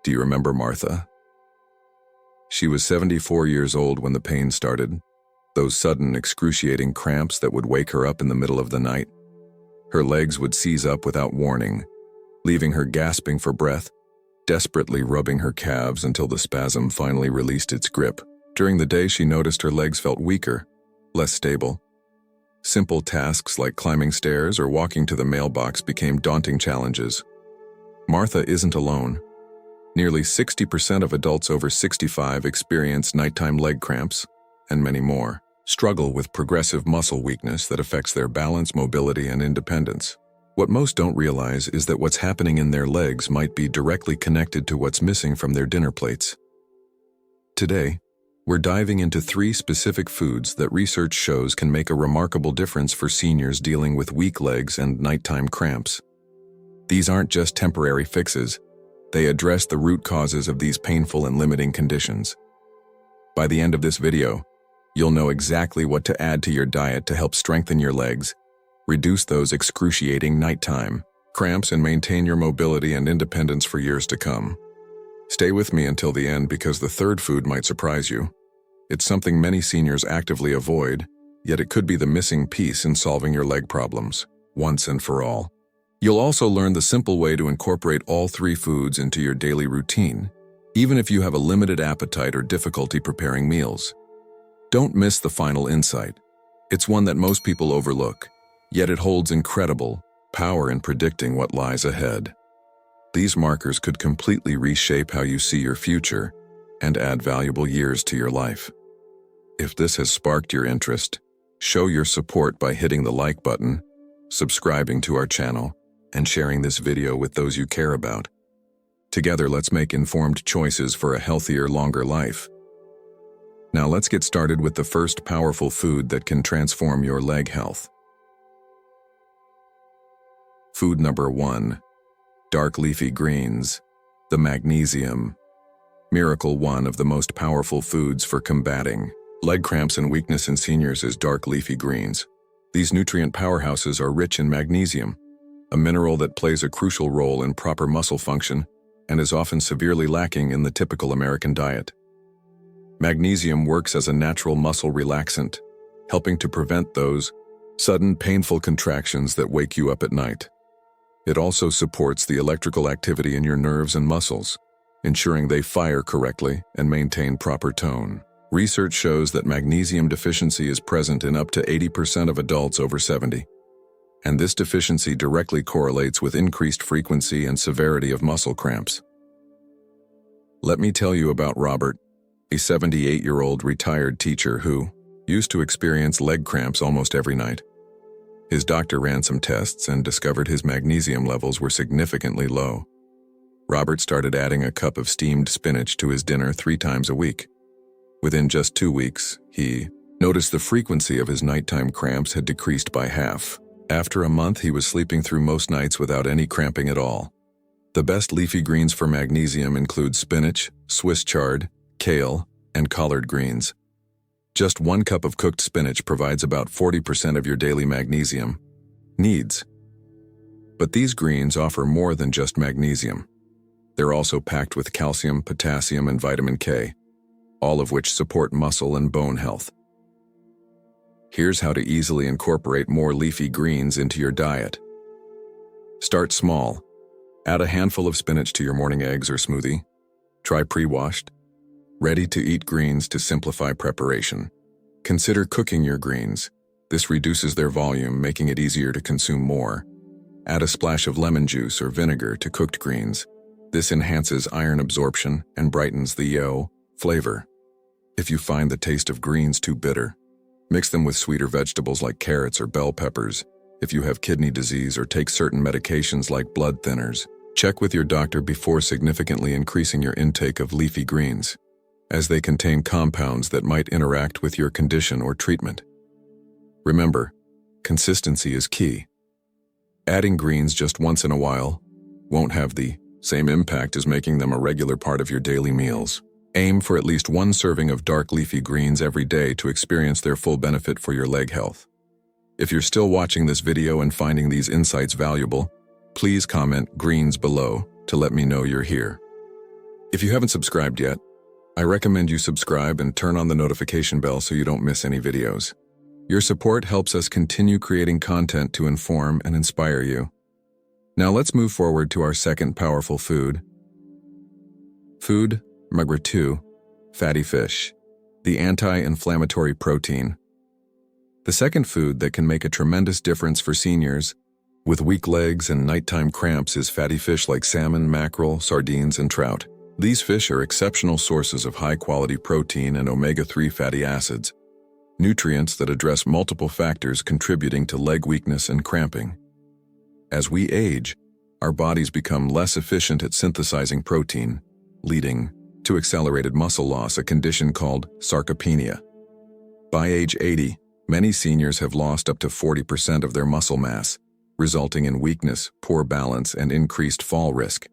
Do you remember Martha? She was 74 years old when the pain started, those sudden, excruciating cramps that would wake her up in the middle of the night. Her legs would seize up without warning, leaving her gasping for breath, desperately rubbing her calves until the spasm finally released its grip. During the day, she noticed her legs felt weaker, less stable. Simple tasks like climbing stairs or walking to the mailbox became daunting challenges. Martha isn't alone. Nearly 60% of adults over 65 experience nighttime leg cramps, and many more struggle with progressive muscle weakness that affects their balance, mobility, and independence. What most don't realize is that what's happening in their legs might be directly connected to what's missing from their dinner plates. Today, we're diving into 3 specific foods that research shows can make a remarkable difference for seniors dealing with weak legs and nighttime cramps. These aren't just temporary fixes. They address the root causes of these painful and limiting conditions. By the end of this video, you'll know exactly what to add to your diet to help strengthen your legs, reduce those excruciating nighttime cramps, and maintain your mobility and independence for years to come. Stay with me until the end because the third food might surprise you. It's something many seniors actively avoid, yet it could be the missing piece in solving your leg problems, once and for all. You'll also learn the simple way to incorporate all 3 foods into your daily routine, even if you have a limited appetite or difficulty preparing meals. Don't miss the final insight. It's one that most people overlook, yet it holds incredible power in predicting what lies ahead. These markers could completely reshape how you see your future and add valuable years to your life. If this has sparked your interest, show your support by hitting the like button, subscribing to our channel, and sharing this video with those you care about. Together, let's make informed choices for a healthier, longer life. Now let's get started with the first powerful food that can transform your leg health. Food number 1, dark leafy greens, the magnesium. Miracle, one of the most powerful foods for combating leg cramps and weakness in seniors is dark leafy greens. These nutrient powerhouses are rich in magnesium, a mineral that plays a crucial role in proper muscle function and is often severely lacking in the typical American diet. Magnesium works as a natural muscle relaxant, helping to prevent those sudden painful contractions that wake you up at night. It also supports the electrical activity in your nerves and muscles, ensuring they fire correctly and maintain proper tone. Research shows that magnesium deficiency is present in up to 80% of adults over 70. And this deficiency directly correlates with increased frequency and severity of muscle cramps. Let me tell you about Robert, a 78-year-old retired teacher who used to experience leg cramps almost every night. His doctor ran some tests and discovered his magnesium levels were significantly low. Robert started adding a cup of steamed spinach to his dinner 3 times a week. Within just 2 weeks, he noticed the frequency of his nighttime cramps had decreased by half. After a month, he was sleeping through most nights without any cramping at all. The best leafy greens for magnesium include spinach, Swiss chard, kale, and collard greens. Just 1 cup of cooked spinach provides about 40% of your daily magnesium needs. But these greens offer more than just magnesium. They're also packed with calcium, potassium, and vitamin K, all of which support muscle and bone health. Here's how to easily incorporate more leafy greens into your diet. Start small. Add a handful of spinach to your morning eggs or smoothie. Try pre-washed, ready-to-eat greens to simplify preparation. Consider cooking your greens. This reduces their volume, making it easier to consume more. Add a splash of lemon juice or vinegar to cooked greens. This enhances iron absorption and brightens the flavor. If you find the taste of greens too bitter, mix them with sweeter vegetables like carrots or bell peppers. If you have kidney disease or take certain medications like blood thinners, check with your doctor before significantly increasing your intake of leafy greens, as they contain compounds that might interact with your condition or treatment. Remember, consistency is key. Adding greens just once in a while won't have the same impact as making them a regular part of your daily meals. Aim for at least 1 serving of dark leafy greens every day to experience their full benefit for your leg health. If you're still watching this video and finding these insights valuable, please comment greens below to let me know you're here. If you haven't subscribed yet, I recommend you subscribe and turn on the notification bell so you don't miss any videos. Your support helps us continue creating content to inform and inspire you. Now let's move forward to our second powerful food. Food number 2, fatty fish, the anti-inflammatory protein. The second food that can make a tremendous difference for seniors with weak legs and nighttime cramps is fatty fish like salmon, mackerel, sardines, and trout. These fish are exceptional sources of high-quality protein and omega-3 fatty acids, nutrients that address multiple factors contributing to leg weakness and cramping. As we age, our bodies become less efficient at synthesizing protein, leading to accelerated muscle loss, a condition called sarcopenia. By age 80, many seniors have lost up to 40% of their muscle mass, resulting in weakness, poor balance, and increased fall risk.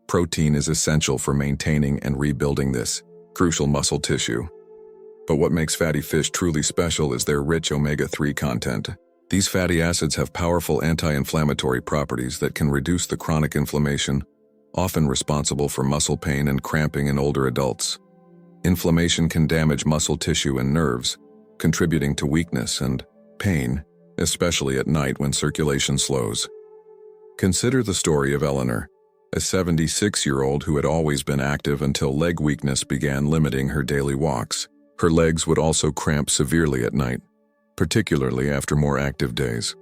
Protein is essential for maintaining and rebuilding this crucial muscle tissue. But what makes fatty fish truly special is their rich omega-3 content. These fatty acids have powerful anti-inflammatory properties that can reduce the chronic inflammation, often responsible for muscle pain and cramping in older adults. Inflammation can damage muscle tissue and nerves, contributing to weakness and pain, especially at night when circulation slows. Consider the story of Eleanor, a 76-year-old who had always been active until leg weakness began limiting her daily walks. Her legs would also cramp severely at night, particularly after more active days.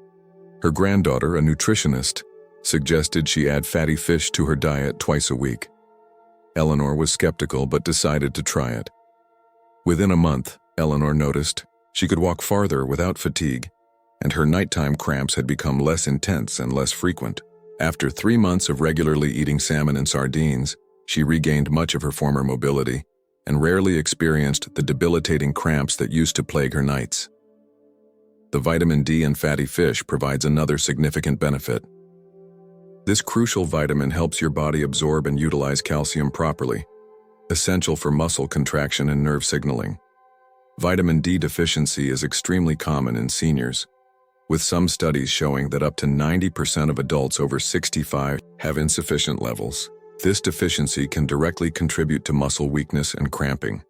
Her granddaughter, a nutritionist, suggested she add fatty fish to her diet twice a week. Eleanor was skeptical but decided to try it. Within a month, Eleanor noticed she could walk farther without fatigue, and her nighttime cramps had become less intense and less frequent. After 3 months of regularly eating salmon and sardines, she regained much of her former mobility and rarely experienced the debilitating cramps that used to plague her nights. The vitamin D in fatty fish provides another significant benefit. This crucial vitamin helps your body absorb and utilize calcium properly, essential for muscle contraction and nerve signaling. Vitamin D deficiency is extremely common in seniors, with some studies showing that up to 90% of adults over 65 have insufficient levels. This deficiency can directly contribute to muscle weakness and cramping.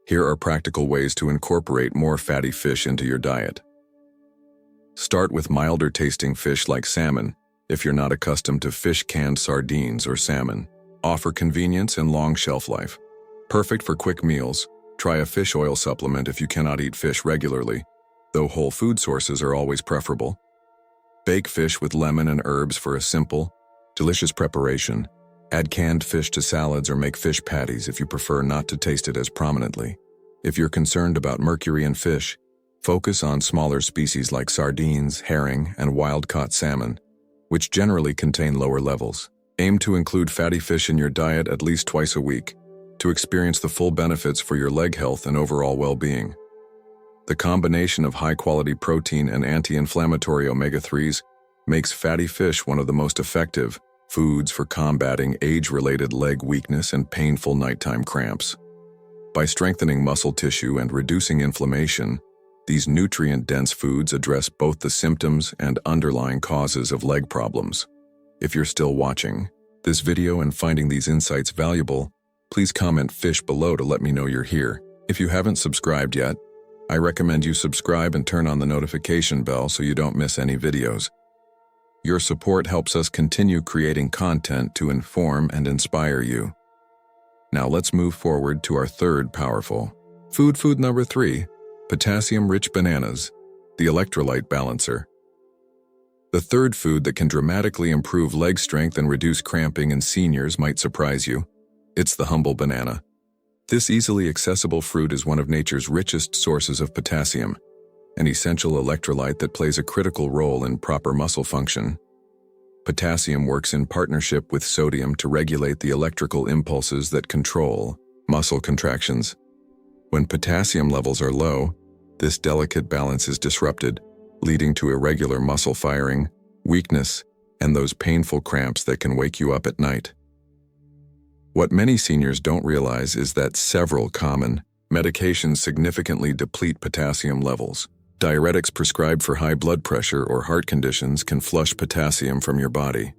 Here are practical ways to incorporate more fatty fish into your diet. Start with milder tasting fish like salmon, if you're not accustomed to canned sardines or salmon. Offer convenience and long shelf life. Perfect for quick meals. Try a fish oil supplement if you cannot eat fish regularly, though whole food sources are always preferable. Bake fish with lemon and herbs for a simple, delicious preparation. Add canned fish to salads or make fish patties if you prefer not to taste it as prominently. If you're concerned about mercury in fish, focus on smaller species like sardines, herring, and wild-caught salmon, which generally contain lower levels. Aim to include fatty fish in your diet at least twice a week to experience the full benefits for your leg health and overall well-being. The combination of high-quality protein and anti-inflammatory omega-3s makes fatty fish one of the most effective foods for combating age-related leg weakness and painful nighttime cramps. By strengthening muscle tissue and reducing inflammation, these nutrient-dense foods address both the symptoms and underlying causes of leg problems. If you're still watching this video and finding these insights valuable, please comment fish below to let me know you're here. If you haven't subscribed yet, I recommend you subscribe and turn on the notification bell so you don't miss any videos. Your support helps us continue creating content to inform and inspire you. Now let's move forward to our third powerful food number 3, potassium-rich bananas, the electrolyte balancer. The third food that can dramatically improve leg strength and reduce cramping in seniors might surprise you. It's the humble banana. This easily accessible fruit is one of nature's richest sources of potassium, an essential electrolyte that plays a critical role in proper muscle function. Potassium works in partnership with sodium to regulate the electrical impulses that control muscle contractions. When potassium levels are low, this delicate balance is disrupted, leading to irregular muscle firing, weakness, and those painful cramps that can wake you up at night. What many seniors don't realize is that several common medications significantly deplete potassium levels. Diuretics prescribed for high blood pressure or heart conditions can flush potassium from your body.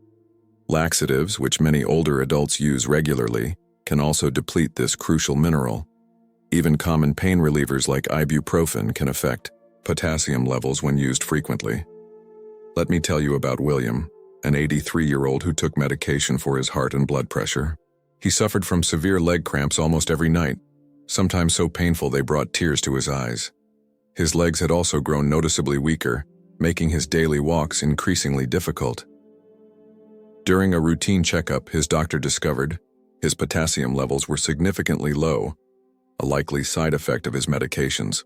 Laxatives, which many older adults use regularly, can also deplete this crucial mineral. Even common pain relievers like ibuprofen can affect potassium levels when used frequently. Let me tell you about William, an 83-year-old who took medication for his heart and blood pressure. He suffered from severe leg cramps almost every night, sometimes so painful they brought tears to his eyes. His legs had also grown noticeably weaker, making his daily walks increasingly difficult. During a routine checkup, his doctor discovered his potassium levels were significantly low, a likely side effect of his medications.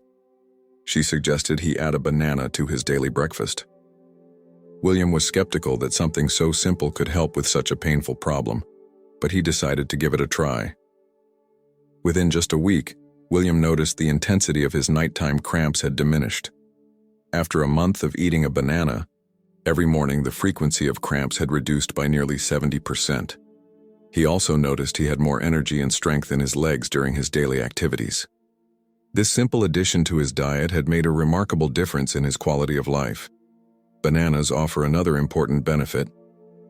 She suggested he add a banana to his daily breakfast. William was skeptical that something so simple could help with such a painful problem, but he decided to give it a try. Within just a week, William noticed the intensity of his nighttime cramps had diminished. After a month of eating a banana, every morning the frequency of cramps had reduced by nearly 70%. He also noticed he had more energy and strength in his legs during his daily activities. This simple addition to his diet had made a remarkable difference in his quality of life. Bananas offer another important benefit.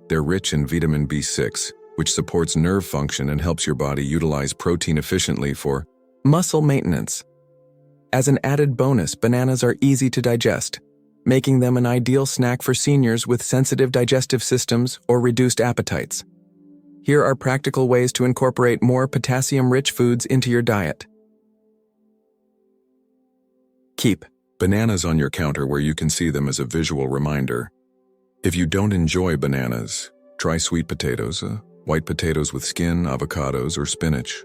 They're rich in vitamin B6, which supports nerve function and helps your body utilize protein efficiently for muscle maintenance. As an added bonus, bananas are easy to digest, making them an ideal snack for seniors with sensitive digestive systems or reduced appetites. Here are practical ways to incorporate more potassium-rich foods into your diet. Keep bananas on your counter where you can see them as a visual reminder. If you don't enjoy bananas, try sweet potatoes, white potatoes with skin, avocados, or spinach.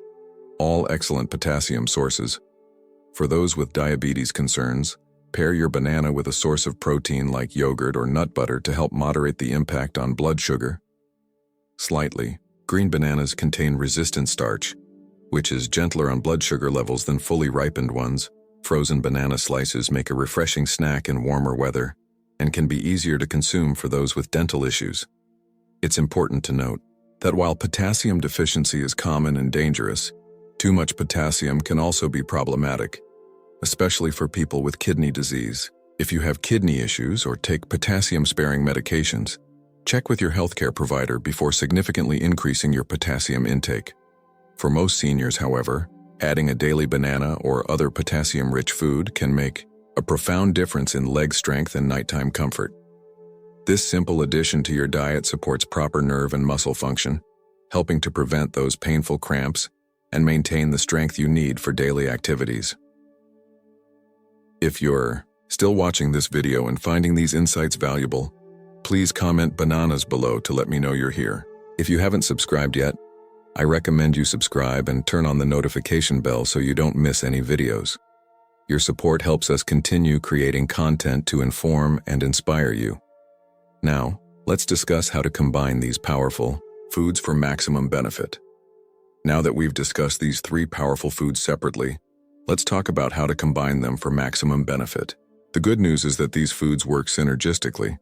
All excellent potassium sources. For those with diabetes concerns, pair your banana with a source of protein like yogurt or nut butter to help moderate the impact on blood sugar. Slightly, green bananas contain resistant starch, which is gentler on blood sugar levels than fully ripened ones. Frozen banana slices make a refreshing snack in warmer weather and can be easier to consume for those with dental issues. It's important to note that while potassium deficiency is common and dangerous, too much potassium can also be problematic, especially for people with kidney disease. If you have kidney issues or take potassium-sparing medications, check with your healthcare provider before significantly increasing your potassium intake. For most seniors, however, adding a daily banana or other potassium-rich food can make a profound difference in leg strength and nighttime comfort. This simple addition to your diet supports proper nerve and muscle function, helping to prevent those painful cramps and maintain the strength you need for daily activities. If you're still watching this video and finding these insights valuable, please comment bananas below to let me know you're here. If you haven't subscribed yet, I recommend you subscribe and turn on the notification bell so you don't miss any videos. Your support helps us continue creating content to inform and inspire you. Now, let's discuss how to combine these powerful foods for maximum benefit. Now that we've discussed these three powerful foods separately, let's talk about how to combine them for maximum benefit. The good news is that these foods work synergistically,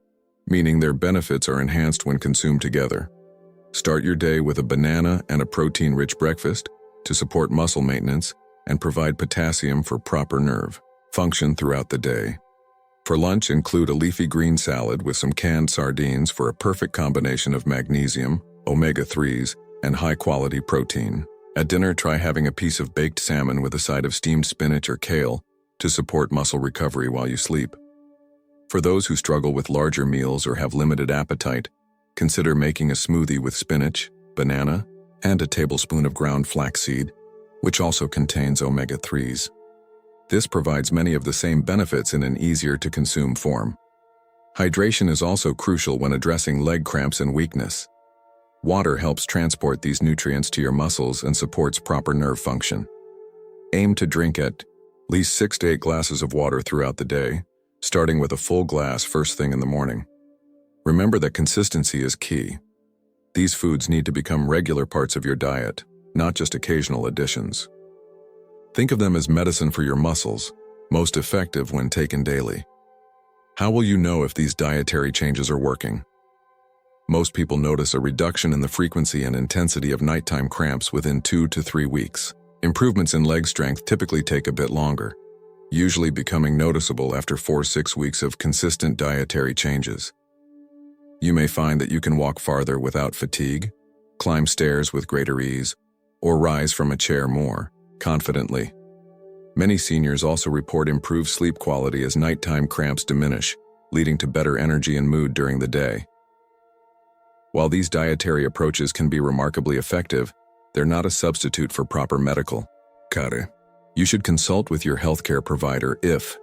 meaning their benefits are enhanced when consumed together. Start your day with a banana and a protein-rich breakfast to support muscle maintenance and provide potassium for proper nerve function throughout the day. For lunch, include a leafy green salad with some canned sardines for a perfect combination of magnesium, omega-3s, and high-quality protein. At dinner, try having a piece of baked salmon with a side of steamed spinach or kale to support muscle recovery while you sleep. For those who struggle with larger meals or have limited appetite, consider making a smoothie with spinach, banana, and a tablespoon of ground flaxseed, which also contains omega-3s. This provides many of the same benefits in an easier-to-consume form. Hydration is also crucial when addressing leg cramps and weakness. Water helps transport these nutrients to your muscles and supports proper nerve function. Aim to drink at least 6 to 8 glasses of water throughout the day, starting with a full glass first thing in the morning. Remember that consistency is key. These foods need to become regular parts of your diet, not just occasional additions. Think of them as medicine for your muscles, most effective when taken daily. How will you know if these dietary changes are working? Most people notice a reduction in the frequency and intensity of nighttime cramps within 2 to 3 weeks. Improvements in leg strength typically take a bit longer, usually becoming noticeable after 4 to 6 weeks of consistent dietary changes. You may find that you can walk farther without fatigue, climb stairs with greater ease, or rise from a chair more confidently. Many seniors also report improved sleep quality as nighttime cramps diminish, leading to better energy and mood during the day. While these dietary approaches can be remarkably effective, they're not a substitute for proper medical care. You should consult with your healthcare provider if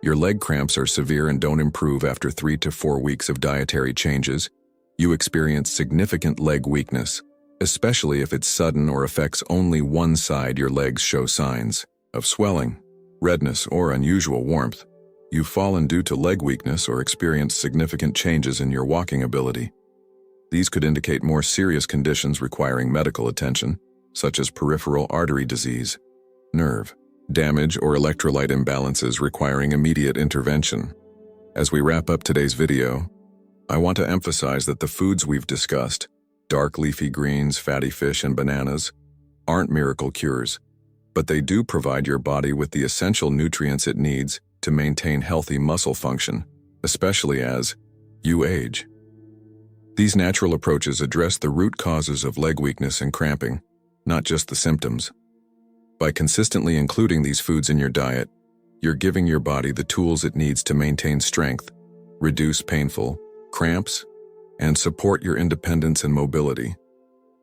your leg cramps are severe and don't improve after 3 to 4 weeks of dietary changes, you experience significant leg weakness, especially if it's sudden or affects only one side. Your legs show signs of swelling, redness, or unusual warmth. You've fallen due to leg weakness or experienced significant changes in your walking ability. These could indicate more serious conditions requiring medical attention, such as peripheral artery disease, nerve damage, or electrolyte imbalances requiring immediate intervention. As we wrap up today's video, I want to emphasize that the foods we've discussed, dark leafy greens, fatty fish, and bananas, aren't miracle cures, but they do provide your body with the essential nutrients it needs to maintain healthy muscle function, especially as you age. These natural approaches address the root causes of leg weakness and cramping, not just the symptoms. By consistently including these foods in your diet, you're giving your body the tools it needs to maintain strength, reduce painful cramps, and support your independence and mobility.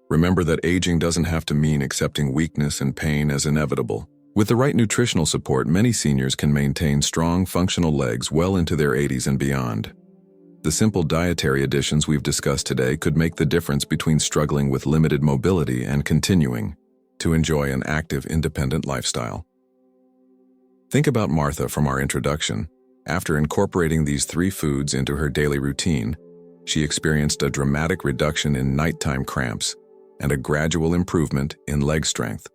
Remember that aging doesn't have to mean accepting weakness and pain as inevitable. With the right nutritional support, many seniors can maintain strong, functional legs well into their 80s and beyond. The simple dietary additions we've discussed today could make the difference between struggling with limited mobility and continuing to enjoy an active, independent lifestyle. Think about Martha from our introduction. After incorporating these 3 foods into her daily routine, she experienced a dramatic reduction in nighttime cramps and a gradual improvement in leg strength.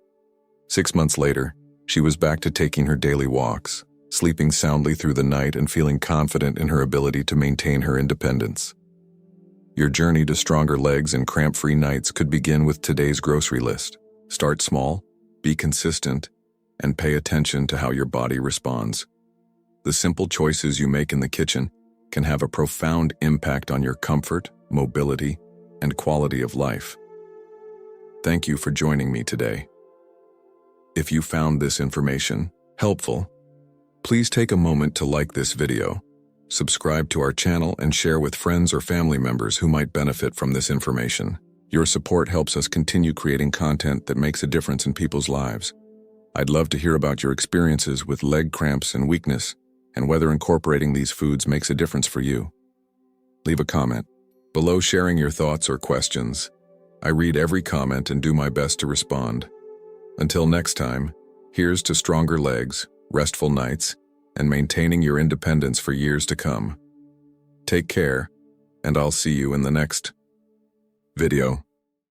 6 months later, she was back to taking her daily walks, sleeping soundly through the night, and feeling confident in her ability to maintain her independence. Your journey to stronger legs and cramp-free nights could begin with today's grocery list. Start small, be consistent, and pay attention to how your body responds. The simple choices you make in the kitchen can have a profound impact on your comfort, mobility, and quality of life. Thank you for joining me today. If you found this information helpful, please take a moment to like this video, subscribe to our channel, and share with friends or family members who might benefit from this information. Your support helps us continue creating content that makes a difference in people's lives. I'd love to hear about your experiences with leg cramps and weakness, and whether incorporating these foods makes a difference for you. Leave a comment below sharing your thoughts or questions. I read every comment and do my best to respond. Until next time, here's to stronger legs, restful nights, and maintaining your independence for years to come. Take care, and I'll see you in the next video.